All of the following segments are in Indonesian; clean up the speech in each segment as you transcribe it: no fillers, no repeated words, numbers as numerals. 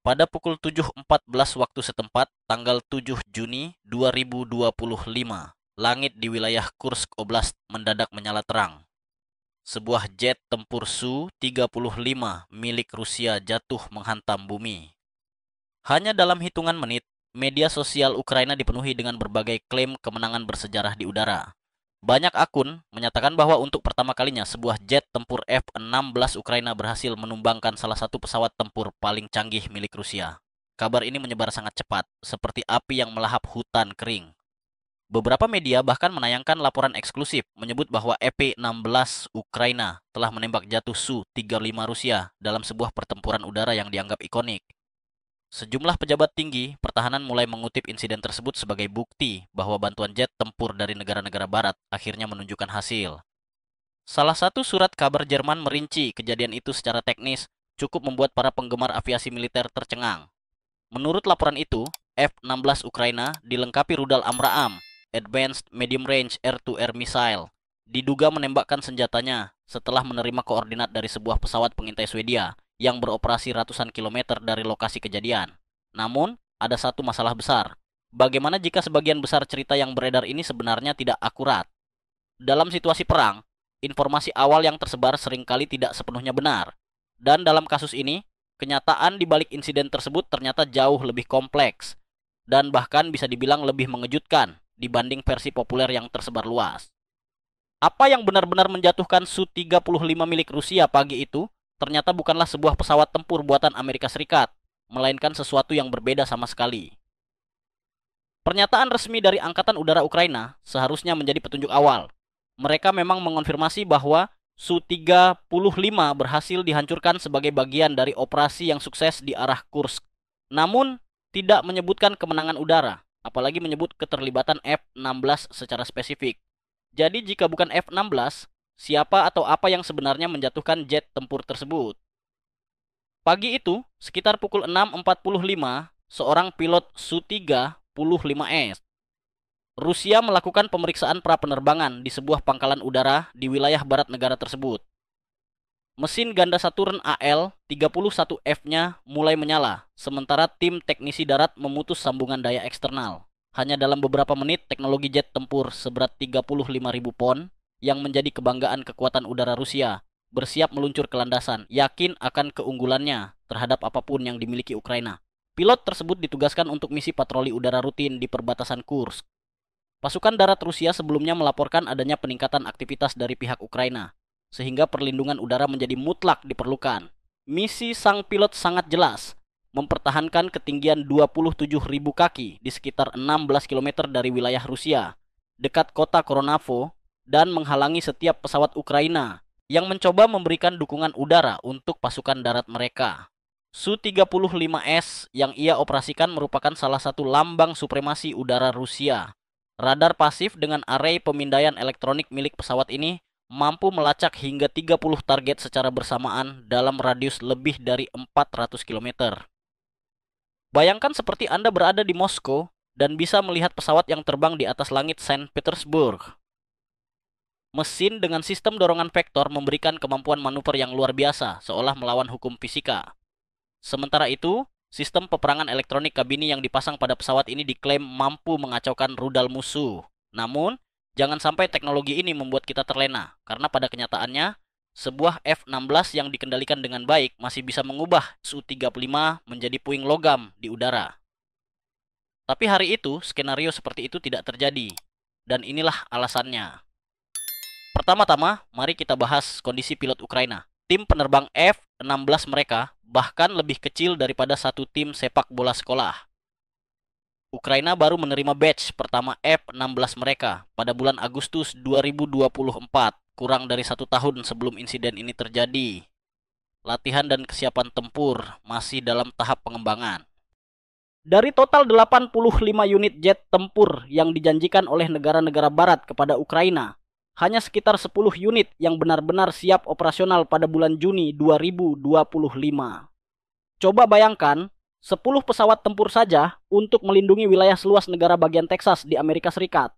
Pada pukul 7.14 waktu setempat, tanggal 7 Juni 2025, langit di wilayah Kursk Oblast mendadak menyala terang. Sebuah jet tempur Su-35 milik Rusia jatuh menghantam bumi. Hanya dalam hitungan menit, media sosial Ukraina dipenuhi dengan berbagai klaim kemenangan bersejarah di udara. Banyak akun menyatakan bahwa untuk pertama kalinya sebuah jet tempur F-16 Ukraina berhasil menumbangkan salah satu pesawat tempur paling canggih milik Rusia. Kabar ini menyebar sangat cepat, seperti api yang melahap hutan kering. Beberapa media bahkan menayangkan laporan eksklusif menyebut bahwa EP-16 Ukraina telah menembak jatuh Su-35 Rusia dalam sebuah pertempuran udara yang dianggap ikonik. Sejumlah pejabat tinggi pertahanan mulai mengutip insiden tersebut sebagai bukti bahwa bantuan jet tempur dari negara-negara barat akhirnya menunjukkan hasil. Salah satu surat kabar Jerman merinci kejadian itu secara teknis cukup membuat para penggemar aviasi militer tercengang. Menurut laporan itu, F-16 Ukraina dilengkapi rudal AMRAAM, Advanced Medium Range Air-to-Air Missile, diduga menembakkan senjatanya setelah menerima koordinat dari sebuah pesawat pengintai Swedia yang beroperasi ratusan kilometer dari lokasi kejadian. Namun, ada satu masalah besar. Bagaimana jika sebagian besar cerita yang beredar ini sebenarnya tidak akurat? Dalam situasi perang, informasi awal yang tersebar seringkali tidak sepenuhnya benar. Dan dalam kasus ini, kenyataan di balik insiden tersebut ternyata jauh lebih kompleks dan bahkan bisa dibilang lebih mengejutkan dibanding versi populer yang tersebar luas. Apa yang benar-benar menjatuhkan Su-35 milik Rusia pagi itu ternyata bukanlah sebuah pesawat tempur buatan Amerika Serikat, melainkan sesuatu yang berbeda sama sekali. Pernyataan resmi dari Angkatan Udara Ukraina seharusnya menjadi petunjuk awal. Mereka memang mengonfirmasi bahwa Su-35 berhasil dihancurkan sebagai bagian dari operasi yang sukses di arah Kursk. Namun, tidak menyebutkan kemenangan udara, apalagi menyebut keterlibatan F-16 secara spesifik. Jadi jika bukan F-16, siapa atau apa yang sebenarnya menjatuhkan jet tempur tersebut? Pagi itu, sekitar pukul 6.45, seorang pilot Su-35S Rusia melakukan pemeriksaan pra-penerbangan di sebuah pangkalan udara di wilayah barat negara tersebut. Mesin ganda Saturn AL-31F-nya mulai menyala, sementara tim teknisi darat memutus sambungan daya eksternal. Hanya dalam beberapa menit, teknologi jet tempur seberat 35.000 pon yang menjadi kebanggaan kekuatan udara Rusia bersiap meluncur ke landasan, yakin akan keunggulannya terhadap apapun yang dimiliki Ukraina. Pilot tersebut ditugaskan untuk misi patroli udara rutin di perbatasan Kursk. Pasukan darat Rusia sebelumnya melaporkan adanya peningkatan aktivitas dari pihak Ukraina, sehingga perlindungan udara menjadi mutlak diperlukan. Misi sang pilot sangat jelas, mempertahankan ketinggian 27.000 kaki di sekitar 16 km dari wilayah Rusia, dekat kota Koronavo, dan menghalangi setiap pesawat Ukraina yang mencoba memberikan dukungan udara untuk pasukan darat mereka. Su-35S yang ia operasikan merupakan salah satu lambang supremasi udara Rusia. Radar pasif dengan array pemindaian elektronik milik pesawat ini mampu melacak hingga 30 target secara bersamaan dalam radius lebih dari 400 km. Bayangkan seperti Anda berada di Moskow dan bisa melihat pesawat yang terbang di atas langit Saint Petersburg. Mesin dengan sistem dorongan vektor memberikan kemampuan manuver yang luar biasa, seolah melawan hukum fisika. Sementara itu, sistem peperangan elektronik kabini yang dipasang pada pesawat ini diklaim mampu mengacaukan rudal musuh. Namun, jangan sampai teknologi ini membuat kita terlena, karena pada kenyataannya, sebuah F-16 yang dikendalikan dengan baik masih bisa mengubah Su-35 menjadi puing logam di udara. Tapi hari itu, skenario seperti itu tidak terjadi. Dan inilah alasannya. Pertama-tama, mari kita bahas kondisi pilot Ukraina. Tim penerbang F-16 mereka bahkan lebih kecil daripada satu tim sepak bola sekolah. Ukraina baru menerima batch pertama F-16 mereka pada bulan Agustus 2024, kurang dari 1 tahun sebelum insiden ini terjadi. Latihan dan kesiapan tempur masih dalam tahap pengembangan. Dari total 85 unit jet tempur yang dijanjikan oleh negara-negara barat kepada Ukraina, hanya sekitar 10 unit yang benar-benar siap operasional pada bulan Juni 2025. Coba bayangkan, 10 pesawat tempur saja untuk melindungi wilayah seluas negara bagian Texas di Amerika Serikat.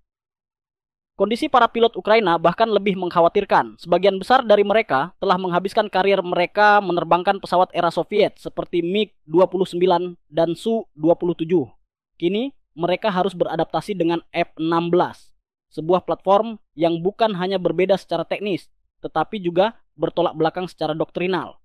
Kondisi para pilot Ukraina bahkan lebih mengkhawatirkan. Sebagian besar dari mereka telah menghabiskan karir mereka menerbangkan pesawat era Soviet seperti MiG-29 dan Su-27. Kini, mereka harus beradaptasi dengan F-16, sebuah platform yang bukan hanya berbeda secara teknis, tetapi juga bertolak belakang secara doktrinal.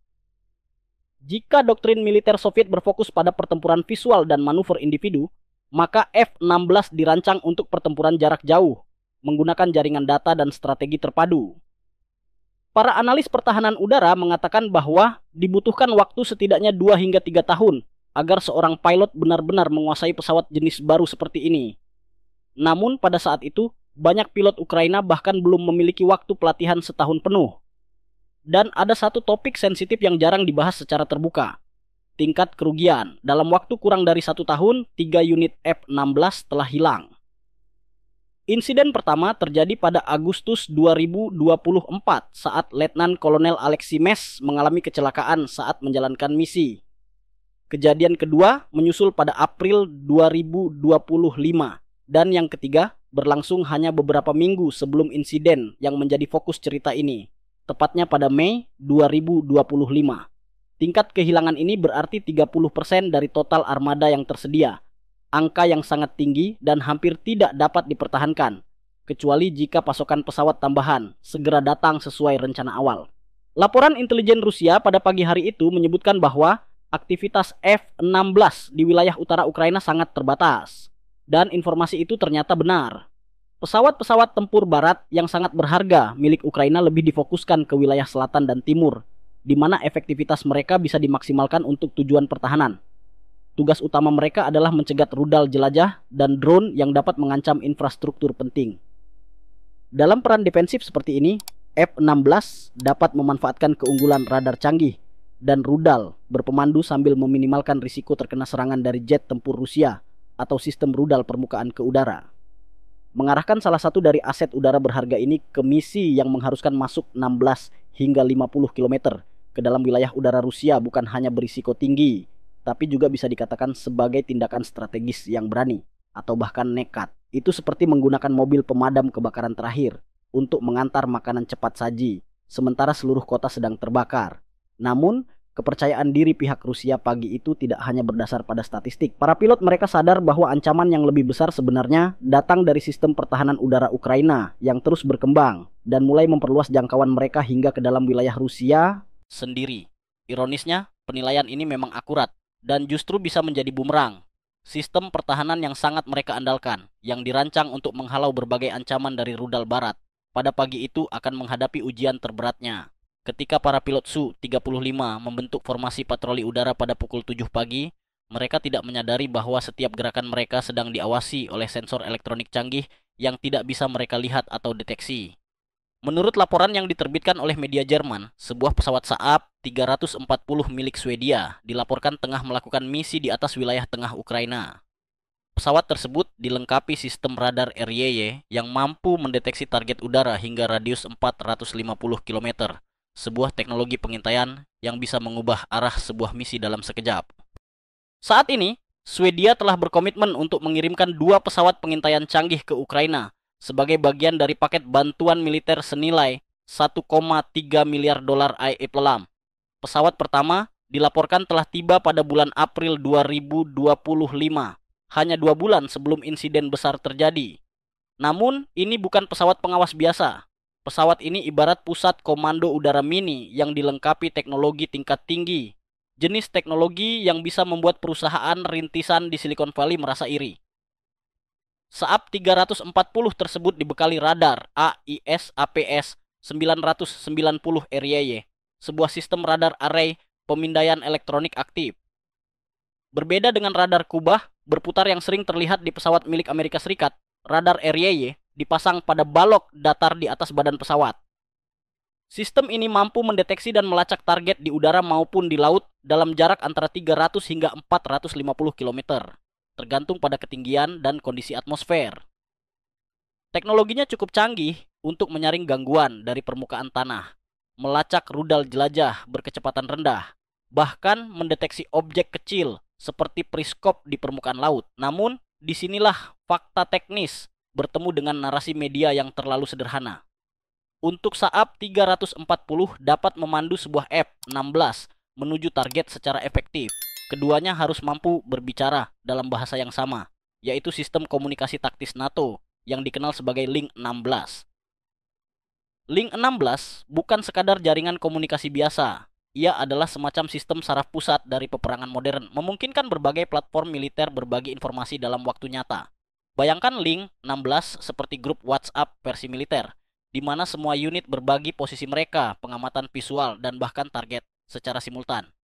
Jika doktrin militer Soviet berfokus pada pertempuran visual dan manuver individu, maka F-16 dirancang untuk pertempuran jarak jauh, menggunakan jaringan data dan strategi terpadu. Para analis pertahanan udara mengatakan bahwa dibutuhkan waktu setidaknya 2 hingga 3 tahun agar seorang pilot benar-benar menguasai pesawat jenis baru seperti ini. Namun pada saat itu, banyak pilot Ukraina bahkan belum memiliki waktu pelatihan setahun penuh. Dan ada satu topik sensitif yang jarang dibahas secara terbuka. Tingkat kerugian. Dalam waktu kurang dari 1 tahun, 3 unit F-16 telah hilang. Insiden pertama terjadi pada Agustus 2024 saat Letnan Kolonel Alexei Mes mengalami kecelakaan saat menjalankan misi. Kejadian kedua menyusul pada April 2025 dan yang ketiga berlangsung hanya beberapa minggu sebelum insiden yang menjadi fokus cerita ini, tepatnya pada Mei 2025. Tingkat kehilangan ini berarti 30% dari total armada yang tersedia. Angka yang sangat tinggi dan hampir tidak dapat dipertahankan, kecuali jika pasokan pesawat tambahan segera datang sesuai rencana awal. Laporan intelijen Rusia pada pagi hari itu menyebutkan bahwa aktivitas F-16 di wilayah utara Ukraina sangat terbatas. Dan informasi itu ternyata benar. Pesawat-pesawat tempur barat yang sangat berharga milik Ukraina lebih difokuskan ke wilayah selatan dan timur, di mana efektivitas mereka bisa dimaksimalkan untuk tujuan pertahanan. Tugas utama mereka adalah mencegat rudal jelajah dan drone yang dapat mengancam infrastruktur penting. Dalam peran defensif seperti ini, F-16 dapat memanfaatkan keunggulan radar canggih dan rudal berpemandu sambil meminimalkan risiko terkena serangan dari jet tempur Rusia atau sistem rudal permukaan ke udara. Mengarahkan salah satu dari aset udara berharga ini ke misi yang mengharuskan masuk 16 hingga 50 km ke dalam wilayah udara Rusia bukan hanya berisiko tinggi, tapi juga bisa dikatakan sebagai tindakan strategis yang berani atau bahkan nekat. Itu seperti menggunakan mobil pemadam kebakaran terakhir untuk mengantar makanan cepat saji, sementara seluruh kota sedang terbakar. Namun, kepercayaan diri pihak Rusia pagi itu tidak hanya berdasar pada statistik. Para pilot mereka sadar bahwa ancaman yang lebih besar sebenarnya datang dari sistem pertahanan udara Ukraina yang terus berkembang dan mulai memperluas jangkauan mereka hingga ke dalam wilayah Rusia sendiri. Ironisnya, penilaian ini memang akurat dan justru bisa menjadi bumerang. Sistem pertahanan yang sangat mereka andalkan, yang dirancang untuk menghalau berbagai ancaman dari rudal barat, pada pagi itu akan menghadapi ujian terberatnya. Ketika para pilot Su-35 membentuk formasi patroli udara pada pukul 7 pagi, mereka tidak menyadari bahwa setiap gerakan mereka sedang diawasi oleh sensor elektronik canggih yang tidak bisa mereka lihat atau deteksi. Menurut laporan yang diterbitkan oleh media Jerman, sebuah pesawat Saab 340 milik Swedia dilaporkan tengah melakukan misi di atas wilayah tengah Ukraina. Pesawat tersebut dilengkapi sistem radar RYY yang mampu mendeteksi target udara hingga radius 450 km, sebuah teknologi pengintaian yang bisa mengubah arah sebuah misi dalam sekejap. Saat ini, Swedia telah berkomitmen untuk mengirimkan 2 pesawat pengintaian canggih ke Ukraina sebagai bagian dari paket bantuan militer senilai 1,3 miliar dolar IAPLAM. Pesawat pertama dilaporkan telah tiba pada bulan April 2025, hanya 2 bulan sebelum insiden besar terjadi. Namun, ini bukan pesawat pengawas biasa. Pesawat ini ibarat pusat komando udara mini yang dilengkapi teknologi tingkat tinggi. Jenis teknologi yang bisa membuat perusahaan rintisan di Silicon Valley merasa iri. Saab 340 tersebut dibekali radar AIS-APS 990 RYY, sebuah sistem radar array pemindaian elektronik aktif. Berbeda dengan radar kubah berputar yang sering terlihat di pesawat milik Amerika Serikat, radar RYY dipasang pada balok datar di atas badan pesawat. Sistem ini mampu mendeteksi dan melacak target di udara maupun di laut dalam jarak antara 300 hingga 450 km. Tergantung pada ketinggian dan kondisi atmosfer. Teknologinya cukup canggih untuk menyaring gangguan dari permukaan tanah, melacak rudal jelajah berkecepatan rendah, bahkan mendeteksi objek kecil seperti periskop di permukaan laut. Namun, disinilah fakta teknis bertemu dengan narasi media yang terlalu sederhana. Untuk Saab 340 dapat memandu sebuah F-16 menuju target secara efektif. Keduanya harus mampu berbicara dalam bahasa yang sama, yaitu sistem komunikasi taktis NATO yang dikenal sebagai Link 16. Link 16 bukan sekadar jaringan komunikasi biasa. Ia adalah semacam sistem saraf pusat dari peperangan modern, memungkinkan berbagai platform militer berbagi informasi dalam waktu nyata. Bayangkan Link 16 seperti grup WhatsApp versi militer, di mana semua unit berbagi posisi mereka, pengamatan visual, dan bahkan target secara simultan.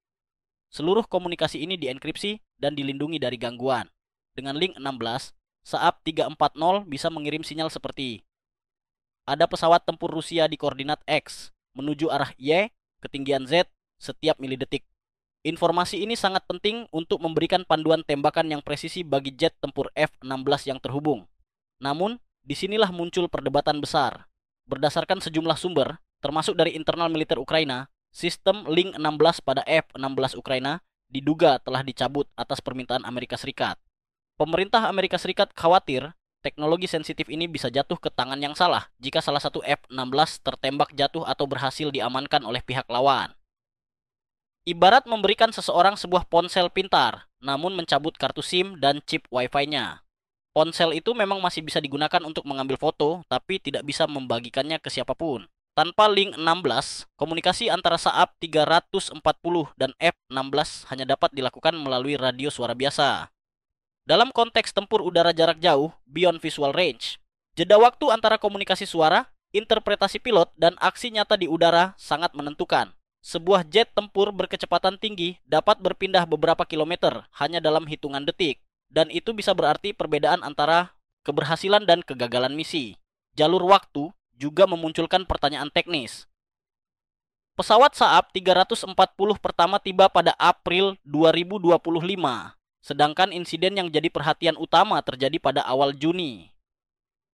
Seluruh komunikasi ini dienkripsi dan dilindungi dari gangguan. Dengan Link 16, Saab 340 bisa mengirim sinyal seperti ada pesawat tempur Rusia di koordinat X menuju arah Y, ketinggian Z, setiap milidetik. Informasi ini sangat penting untuk memberikan panduan tembakan yang presisi bagi jet tempur F-16 yang terhubung. Namun, disinilah muncul perdebatan besar. Berdasarkan sejumlah sumber, termasuk dari internal militer Ukraina, sistem Link 16 pada F-16 Ukraina diduga telah dicabut atas permintaan Amerika Serikat. Pemerintah Amerika Serikat khawatir teknologi sensitif ini bisa jatuh ke tangan yang salah jika salah satu F-16 tertembak jatuh atau berhasil diamankan oleh pihak lawan. Ibarat memberikan seseorang sebuah ponsel pintar, namun mencabut kartu SIM dan chip Wi-Fi-nya. Ponsel itu memang masih bisa digunakan untuk mengambil foto, tapi tidak bisa membagikannya ke siapapun. Tanpa Link 16, komunikasi antara Saab 340 dan F-16 hanya dapat dilakukan melalui radio suara biasa. Dalam konteks tempur udara jarak jauh, beyond visual range, jeda waktu antara komunikasi suara, interpretasi pilot, dan aksi nyata di udara sangat menentukan. Sebuah jet tempur berkecepatan tinggi dapat berpindah beberapa kilometer hanya dalam hitungan detik, dan itu bisa berarti perbedaan antara keberhasilan dan kegagalan misi. Jalur waktu juga memunculkan pertanyaan teknis. Pesawat Saab 340 pertama tiba pada April 2025, sedangkan insiden yang jadi perhatian utama terjadi pada awal Juni.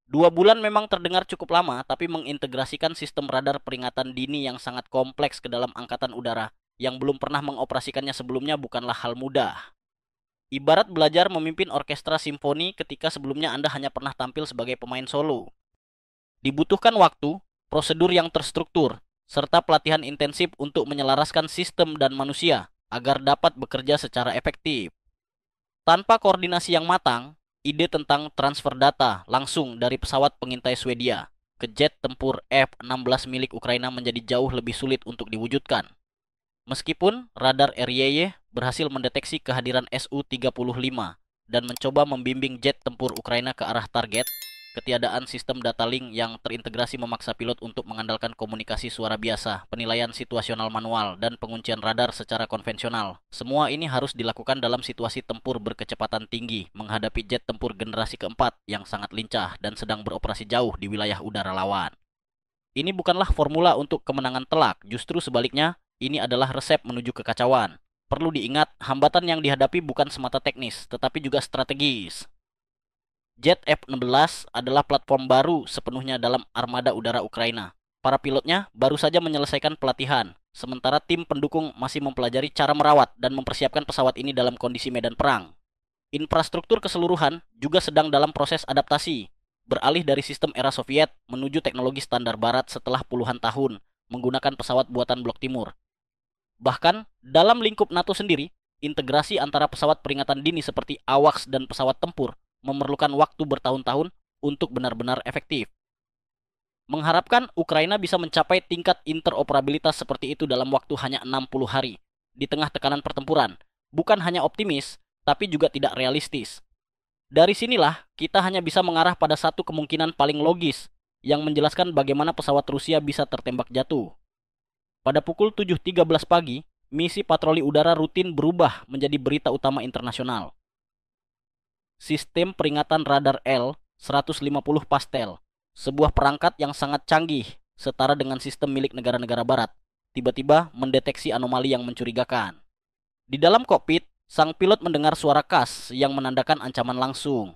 2 bulan memang terdengar cukup lama, tapi mengintegrasikan sistem radar peringatan dini yang sangat kompleks ke dalam angkatan udara yang belum pernah mengoperasikannya sebelumnya bukanlah hal mudah. Ibarat belajar memimpin orkestra simfoni ketika sebelumnya Anda hanya pernah tampil sebagai pemain solo. Dibutuhkan waktu, prosedur yang terstruktur, serta pelatihan intensif untuk menyelaraskan sistem dan manusia agar dapat bekerja secara efektif. Tanpa koordinasi yang matang, ide tentang transfer data langsung dari pesawat pengintai Swedia ke jet tempur F-16 milik Ukraina menjadi jauh lebih sulit untuk diwujudkan. Meskipun radar RYY berhasil mendeteksi kehadiran Su-35 dan mencoba membimbing jet tempur Ukraina ke arah target, ketiadaan sistem data link yang terintegrasi memaksa pilot untuk mengandalkan komunikasi suara biasa, penilaian situasional manual, dan penguncian radar secara konvensional. Semua ini harus dilakukan dalam situasi tempur berkecepatan tinggi menghadapi jet tempur generasi keempat yang sangat lincah dan sedang beroperasi jauh di wilayah udara lawan. Ini bukanlah formula untuk kemenangan telak, justru sebaliknya, ini adalah resep menuju kekacauan. Perlu diingat, hambatan yang dihadapi bukan semata teknis, tetapi juga strategis. Jet F-16 adalah platform baru sepenuhnya dalam armada udara Ukraina. Para pilotnya baru saja menyelesaikan pelatihan, sementara tim pendukung masih mempelajari cara merawat dan mempersiapkan pesawat ini dalam kondisi medan perang. Infrastruktur keseluruhan juga sedang dalam proses adaptasi, beralih dari sistem era Soviet menuju teknologi standar barat setelah puluhan tahun menggunakan pesawat buatan Blok Timur. Bahkan, dalam lingkup NATO sendiri, integrasi antara pesawat peringatan dini seperti AWACS dan pesawat tempur memerlukan waktu bertahun-tahun untuk benar-benar efektif. Mengharapkan Ukraina bisa mencapai tingkat interoperabilitas seperti itu dalam waktu hanya 60 hari, di tengah tekanan pertempuran, bukan hanya optimis, tapi juga tidak realistis. Dari sinilah, kita hanya bisa mengarah pada satu kemungkinan paling logis, yang menjelaskan bagaimana pesawat Rusia bisa tertembak jatuh. Pada pukul 7.13 pagi, misi patroli udara rutin berubah menjadi berita utama internasional. Sistem peringatan radar L-150 Pastel, sebuah perangkat yang sangat canggih, setara dengan sistem milik negara-negara barat, tiba-tiba mendeteksi anomali yang mencurigakan. Di dalam kokpit, sang pilot mendengar suara khas yang menandakan ancaman langsung.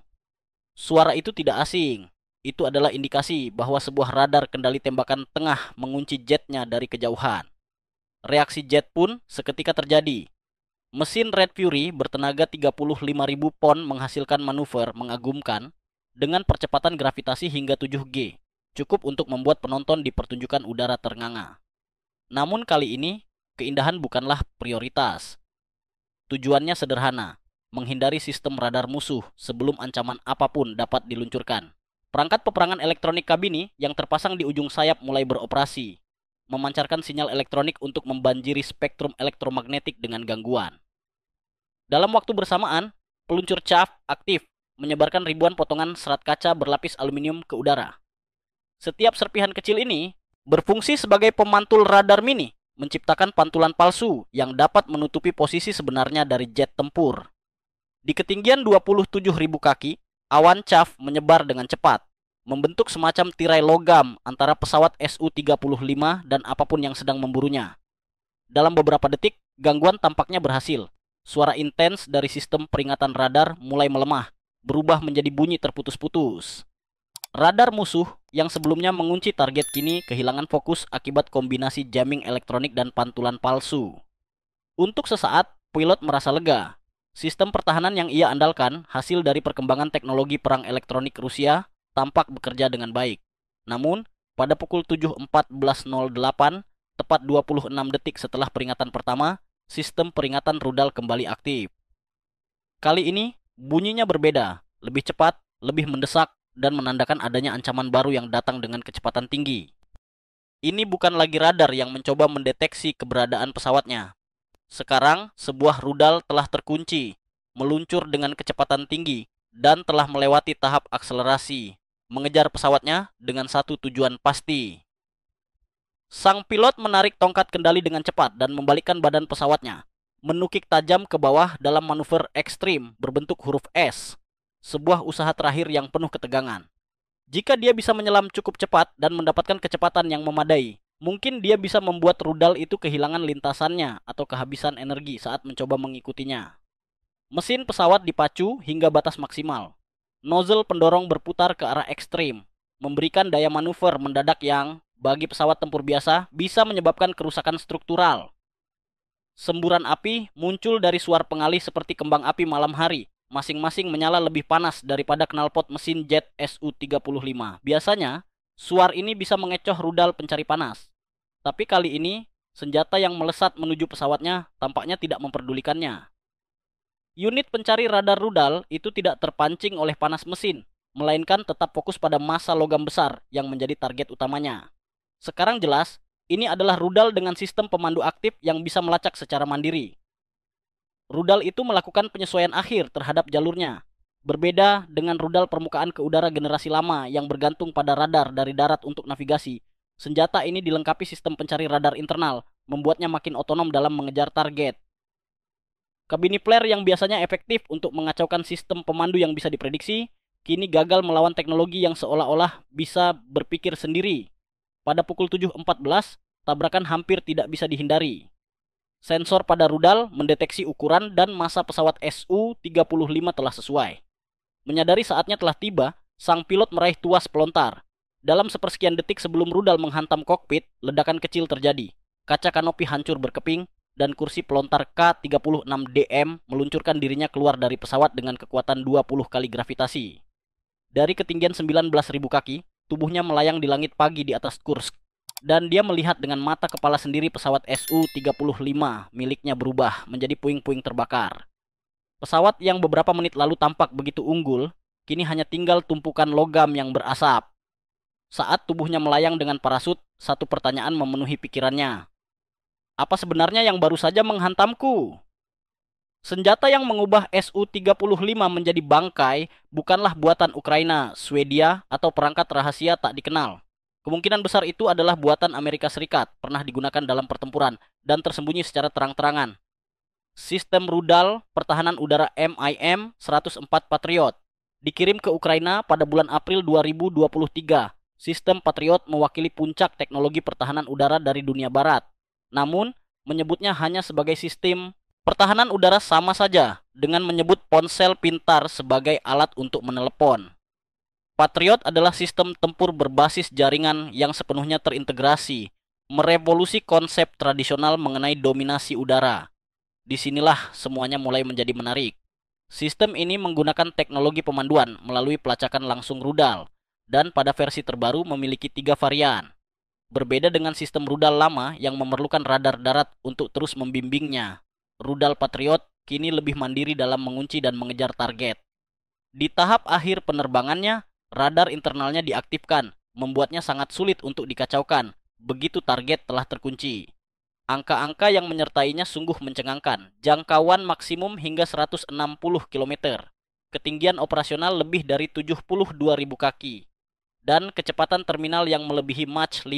Suara itu tidak asing. Itu adalah indikasi bahwa sebuah radar kendali tembakan tengah mengunci jetnya dari kejauhan. Reaksi jet pun seketika terjadi. Mesin Red Fury bertenaga 35.000 pon menghasilkan manuver mengagumkan dengan percepatan gravitasi hingga 7G, cukup untuk membuat penonton di pertunjukan udara ternganga. Namun kali ini, keindahan bukanlah prioritas. Tujuannya sederhana, menghindari sistem radar musuh sebelum ancaman apapun dapat diluncurkan. Perangkat peperangan elektronik Kabini yang terpasang di ujung sayap mulai beroperasi, memancarkan sinyal elektronik untuk membanjiri spektrum elektromagnetik dengan gangguan. Dalam waktu bersamaan, peluncur Chaff aktif menyebarkan ribuan potongan serat kaca berlapis aluminium ke udara. Setiap serpihan kecil ini berfungsi sebagai pemantul radar mini, menciptakan pantulan palsu yang dapat menutupi posisi sebenarnya dari jet tempur. Di ketinggian 27.000 kaki, awan Chaff menyebar dengan cepat, membentuk semacam tirai logam antara pesawat Su-35 dan apapun yang sedang memburunya. Dalam beberapa detik, gangguan tampaknya berhasil. Suara intens dari sistem peringatan radar mulai melemah, berubah menjadi bunyi terputus-putus. Radar musuh yang sebelumnya mengunci target kini kehilangan fokus akibat kombinasi jamming elektronik dan pantulan palsu. Untuk sesaat, pilot merasa lega. Sistem pertahanan yang ia andalkan, hasil dari perkembangan teknologi perang elektronik Rusia, tampak bekerja dengan baik. Namun, pada pukul 7.14.08, tepat 26 detik setelah peringatan pertama, sistem peringatan rudal kembali aktif. Kali ini, bunyinya berbeda, lebih cepat, lebih mendesak, dan menandakan adanya ancaman baru yang datang dengan kecepatan tinggi. Ini bukan lagi radar yang mencoba mendeteksi keberadaan pesawatnya. Sekarang, sebuah rudal telah terkunci, meluncur dengan kecepatan tinggi, dan telah melewati tahap akselerasi, mengejar pesawatnya dengan satu tujuan pasti. Sang pilot menarik tongkat kendali dengan cepat dan membalikkan badan pesawatnya, menukik tajam ke bawah dalam manuver ekstrim berbentuk huruf S, sebuah usaha terakhir yang penuh ketegangan. Jika dia bisa menyelam cukup cepat dan mendapatkan kecepatan yang memadai, mungkin dia bisa membuat rudal itu kehilangan lintasannya atau kehabisan energi saat mencoba mengikutinya. Mesin pesawat dipacu hingga batas maksimal. Nozzle pendorong berputar ke arah ekstrim, memberikan daya manuver mendadak yang, bagi pesawat tempur biasa, bisa menyebabkan kerusakan struktural. Semburan api muncul dari suar pengalih seperti kembang api malam hari, masing-masing menyala lebih panas daripada knalpot mesin jet Su-35. Biasanya, suar ini bisa mengecoh rudal pencari panas. Tapi kali ini, senjata yang melesat menuju pesawatnya tampaknya tidak memperdulikannya. Unit pencari radar rudal itu tidak terpancing oleh panas mesin, melainkan tetap fokus pada massa logam besar yang menjadi target utamanya. Sekarang jelas, ini adalah rudal dengan sistem pemandu aktif yang bisa melacak secara mandiri. Rudal itu melakukan penyesuaian akhir terhadap jalurnya. Berbeda dengan rudal permukaan ke udara generasi lama yang bergantung pada radar dari darat untuk navigasi, senjata ini dilengkapi sistem pencari radar internal, membuatnya makin otonom dalam mengejar target. Kabini flare yang biasanya efektif untuk mengacaukan sistem pemandu yang bisa diprediksi, kini gagal melawan teknologi yang seolah-olah bisa berpikir sendiri. Pada pukul 7.14, tabrakan hampir tidak bisa dihindari. Sensor pada rudal mendeteksi ukuran dan massa pesawat Su-35 telah sesuai. Menyadari saatnya telah tiba, sang pilot meraih tuas pelontar. Dalam sepersekian detik sebelum rudal menghantam kokpit, ledakan kecil terjadi. Kaca kanopi hancur berkeping, dan kursi pelontar K-36DM meluncurkan dirinya keluar dari pesawat dengan kekuatan 20 kali gravitasi. Dari ketinggian 19.000 kaki, tubuhnya melayang di langit pagi di atas Kursk. Dan dia melihat dengan mata kepala sendiri pesawat Su-35 miliknya berubah menjadi puing-puing terbakar. Pesawat yang beberapa menit lalu tampak begitu unggul, kini hanya tinggal tumpukan logam yang berasap. Saat tubuhnya melayang dengan parasut, satu pertanyaan memenuhi pikirannya. Apa sebenarnya yang baru saja menghantamku? Senjata yang mengubah Su-35 menjadi bangkai bukanlah buatan Ukraina, Swedia, atau perangkat rahasia tak dikenal. Kemungkinan besar itu adalah buatan Amerika Serikat, pernah digunakan dalam pertempuran, dan tersembunyi secara terang-terangan. Sistem rudal pertahanan udara MIM-104 Patriot dikirim ke Ukraina pada bulan April 2023. Sistem Patriot mewakili puncak teknologi pertahanan udara dari dunia barat. Namun, menyebutnya hanya sebagai sistem pertahanan udara sama saja dengan menyebut ponsel pintar sebagai alat untuk menelepon. Patriot adalah sistem tempur berbasis jaringan yang sepenuhnya terintegrasi, merevolusi konsep tradisional mengenai dominasi udara. Disinilah semuanya mulai menjadi menarik. Sistem ini menggunakan teknologi pemanduan melalui pelacakan langsung rudal, dan pada versi terbaru memiliki 3 varian. Berbeda dengan sistem rudal lama yang memerlukan radar darat untuk terus membimbingnya, rudal Patriot kini lebih mandiri dalam mengunci dan mengejar target. Di tahap akhir penerbangannya, radar internalnya diaktifkan, membuatnya sangat sulit untuk dikacaukan, begitu target telah terkunci. Angka-angka yang menyertainya sungguh mencengangkan, jangkauan maksimum hingga 160 km, ketinggian operasional lebih dari 72.000 kaki, dan kecepatan terminal yang melebihi Mach 5.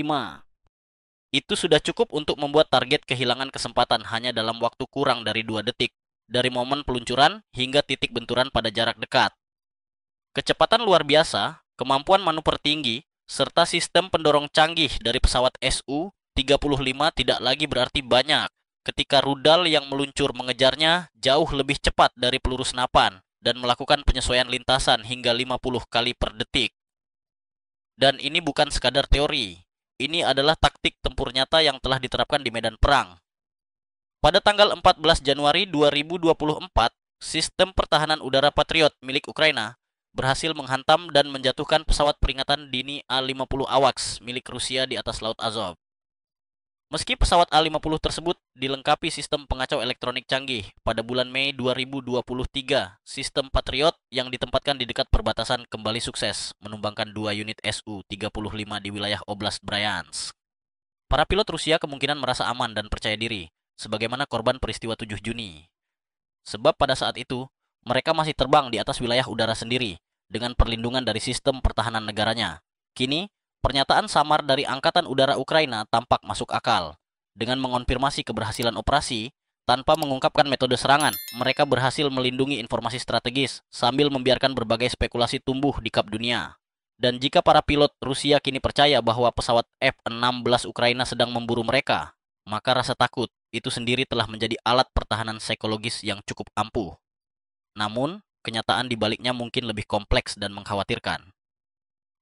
Itu sudah cukup untuk membuat target kehilangan kesempatan hanya dalam waktu kurang dari 2 detik, dari momen peluncuran hingga titik benturan pada jarak dekat. Kecepatan luar biasa, kemampuan manuver tinggi, serta sistem pendorong canggih dari pesawat Su-35 tidak lagi berarti banyak ketika rudal yang meluncur mengejarnya jauh lebih cepat dari peluru senapan dan melakukan penyesuaian lintasan hingga 50 kali per detik. Dan ini bukan sekadar teori, ini adalah taktik tempur nyata yang telah diterapkan di medan perang. Pada tanggal 14 Januari 2024, sistem pertahanan udara Patriot milik Ukraina berhasil menghantam dan menjatuhkan pesawat peringatan dini A-50 AWACS milik Rusia di atas Laut Azov. Meski pesawat A-50 tersebut dilengkapi sistem pengacau elektronik canggih, pada bulan Mei 2023, sistem Patriot yang ditempatkan di dekat perbatasan kembali sukses menumbangkan 2 unit Su-35 di wilayah Oblast Bryansk. Para pilot Rusia kemungkinan merasa aman dan percaya diri, sebagaimana korban peristiwa 7 Juni. Sebab pada saat itu, mereka masih terbang di atas wilayah udara sendiri, dengan perlindungan dari sistem pertahanan negaranya. Kini, pernyataan samar dari Angkatan Udara Ukraina tampak masuk akal. Dengan mengonfirmasi keberhasilan operasi, tanpa mengungkapkan metode serangan, mereka berhasil melindungi informasi strategis, sambil membiarkan berbagai spekulasi tumbuh di kap dunia. Dan jika para pilot Rusia kini percaya bahwa pesawat F-16 Ukraina sedang memburu mereka, maka rasa takut itu sendiri telah menjadi alat pertahanan psikologis yang cukup ampuh. Namun, kenyataan di baliknya mungkin lebih kompleks dan mengkhawatirkan.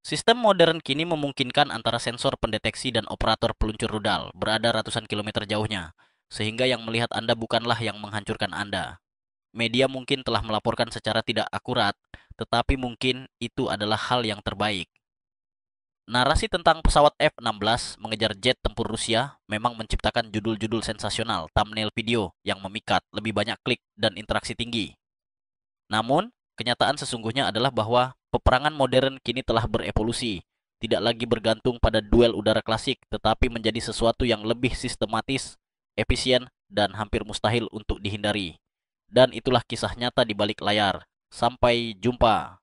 Sistem modern kini memungkinkan antara sensor pendeteksi dan operator peluncur rudal berada ratusan kilometer jauhnya, sehingga yang melihat Anda bukanlah yang menghancurkan Anda. Media mungkin telah melaporkan secara tidak akurat, tetapi mungkin itu adalah hal yang terbaik. Narasi tentang pesawat F-16 mengejar jet tempur Rusia memang menciptakan judul-judul sensasional, thumbnail video yang memikat, lebih banyak klik, dan interaksi tinggi. Namun, kenyataan sesungguhnya adalah bahwa peperangan modern kini telah berevolusi, tidak lagi bergantung pada duel udara klasik, tetapi menjadi sesuatu yang lebih sistematis, efisien, dan hampir mustahil untuk dihindari. Dan itulah kisah nyata di balik layar. Sampai jumpa.